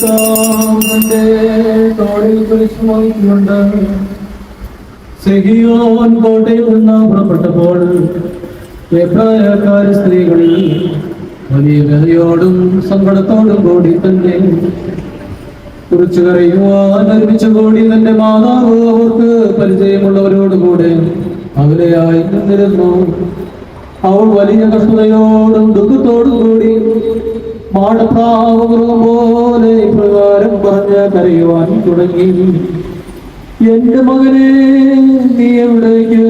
കർത്താവിന്റെ തോളിൽ കുരിശുമോയിക്കൊണ്ട് സെഹിയോൻ കോട്ടയിൽ നിന്ന് പുറപ്പെട്ടപ്പോൾ എബ്രായക്കാരി സ്ത്രീകളിൽ വലിയ വ്യതയോടും സങ്കടത്തോടും കൂടി തന്നെ കുറിച്ചു കരയുവാൻ ഒരുമിച്ച് കൂടി തന്റെ മാതാവ് അവർക്ക് പരിചയമുള്ളവരോടുകൂടെ അകലെയായി നിന്നിരുന്നു. അവൾ വലിയ കഷ്ടതയോടും ദുഃഖത്തോടും കൂടി മാടപ്രാവുമൃഗം പോലെ ഇപ്രകാരം പറഞ്ഞ് കരയുവാൻ തുടങ്ങി. എന്റെ മകനെ, നീ എവിടേക്ക്?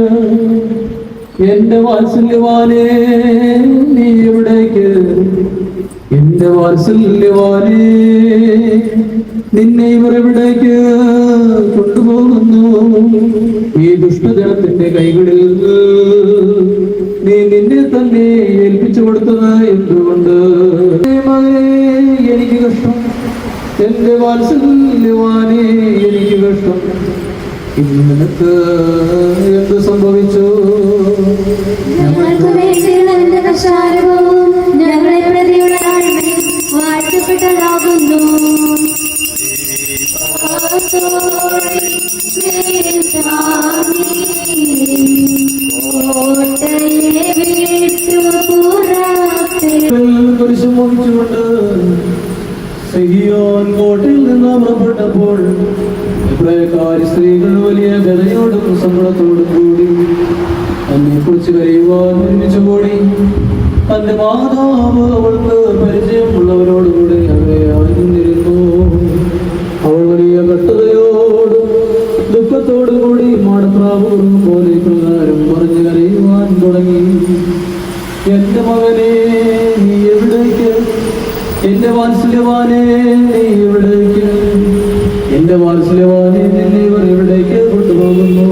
എന്റെ വാത്സല്യവാനേ, നീ എവിടേക്ക്? എന്റെ വാത്സല്യവാനേ, നിന്നെ ഇവർ എവിടേക്ക് കൊണ്ടുപോകുന്നു? ഈ ദുഷ്ടജനത്തിന്റെ കൈകളിൽ നീ നിന്നെ തന്നെ ഏൽപ്പിച്ചു കൊടുത്തത് എന്തുകൊണ്ട്? മകനെ, എനിക്ക് കഷ്ടം. എന്റെ വാത്സല്യവാനേ, എനിക്ക് കഷ്ടം. ഇന്ന് നിനക്ക് എന്ത് സംഭവിച്ചു? ഞങ്ങളെ പ്രതിയുള്ള വാഴ്ത്തപ്പെട്ടതാകുന്നു. കുരിശും വഹിച്ചുകൊണ്ട് സെഹിയോൻ കോട്ടയിൽ നിന്ന് പുറപ്പെട്ടപ്പോൾ എബ്രായക്കാരി സ്ത്രീകൾ വലിയ വ്യതയോടും സങ്കടത്തോടും കൂടി തന്നെ കുറിച്ച് കരയുവാൻ ഒരുമിച്ച് കൂടി തന്റെ മാതാവ് അവൾക്ക് പരിചയമുള്ളവരോടുകൂടി അവരെ അറിഞ്ഞിരുന്നു. അവൾ വലിയ കഷ്ടതയോടും ദുഃഖത്തോടും കൂടി മാടപ്രാവും പോലെ പ്രകാരം പറഞ്ഞു കരയുവാൻ തുടങ്ങി. എന്റെ മകനെ, നീ എവിടേക്ക്? എന്റെ വാത്സല്യവാനെ, നീ എവിടേക്ക്? എന്റെ വാത്സല്യവാനെ, നിന്നെ ഇവർ എവിടേക്ക് കൊണ്ടുപോകുന്നു?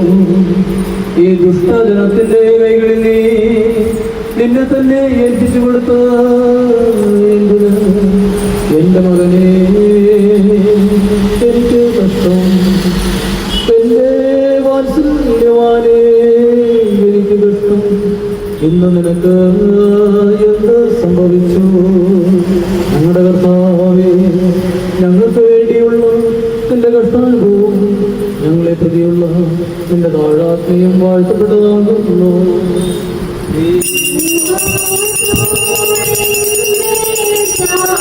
ഈ ദുഷ്ടജനത്തിന്റെ കൈകളിൽ നീ നിന്നെ തന്നെ ഏൽപ്പിച്ചു കൊടുത്ത എന്തിന്? എന്റെ മകനെ, എനിക്ക് കഷ്ടം. എന്റെ വാത്സല്യവാനെ, എനിക്ക് കഷ്ടം. ഇന്ന് നിനക്ക് എന്ത് സംഭവിച്ചു? ഞങ്ങളുടെ കർത്താവേ, ഞങ്ങൾക്ക് വേണ്ടിയുള്ള നിന്റെ കഷ്ടാനുഭവം ഞങ്ങളെ പ്രതിയുള്ള നിന്റെ താഴാത്മയും വാഴ്ത്തപ്പെട്ടതാകുന്നു. ോ